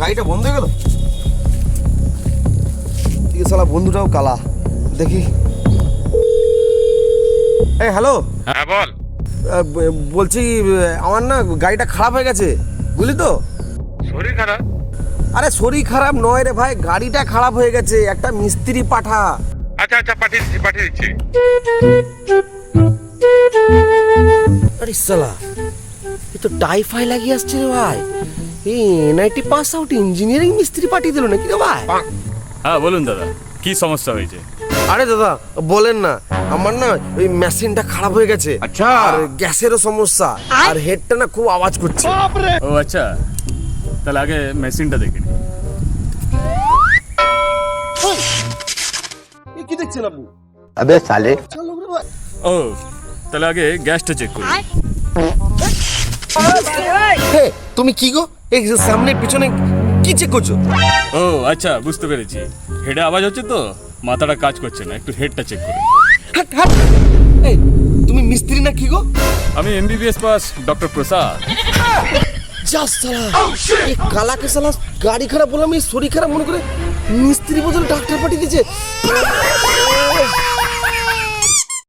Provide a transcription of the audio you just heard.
গাড়িটা বন্ধ হয়ে গেল। এই শালা বন্ধুটাও কালা। দেখি। এই হ্যালো, হ্যাঁ বল। বলছি আমার না গাড়িটা খারাপ হয়ে গেছে, বুঝলি তো? শরীর খারাপ? আরে শরীর খারাপ নয় রে ভাই, গাড়িটা খারাপ হয়ে গেছে, একটা মিস্ত্রি পাঠা। আচ্ছা আচ্ছা, পাঠিয়ে দিচ্ছি। আরে শালা, এ তো টাইফাই লাগিয়ে আসছে রে ভাই। এই এনআইটি পাস আউট ইঞ্জিনিয়ারিং মিস্ত্রি পাঠিয়ে দিল নাকি রে ভাই? হ্যাঁ বলুন দাদা, কি সমস্যা হয়েছে? আরে দাদা বলেন না, আমার না ওই মেশিনটা খারাপ হয়ে গেছে। আচ্ছা। আর গ্যাসেরও সমস্যা, আর হেডটা না খুব আওয়াজ করছে। ও আচ্ছা, তাহলে আগে মেশিনটা দেখে নি। কি দেখছেন আপনি? अबे साले ও তাহলে আগে গ্যাসটা চেক করি। হে, তুমি কি গো এই যে সামনে পিছনে কি চেক করছো? ও আচ্ছা, বুঝতে পেরেছি। হেডে আওয়াজ হচ্ছে তো, মাথাটা কাজ করছে না, একটু হেডটা চেক করি। হাট হাট। এই তুমি মিস্ত্রি না কি গো? আমি এমবিবিএস পাস ডক্টর প্রসাদ। যা সালা, এই কালাকে সালা গাড়ি খারাপ বললাম, এই শরীর খারাপ মনে করে মিস্ত্রি বদলে ডাক্তার পাঠিয়ে দিয়েছে।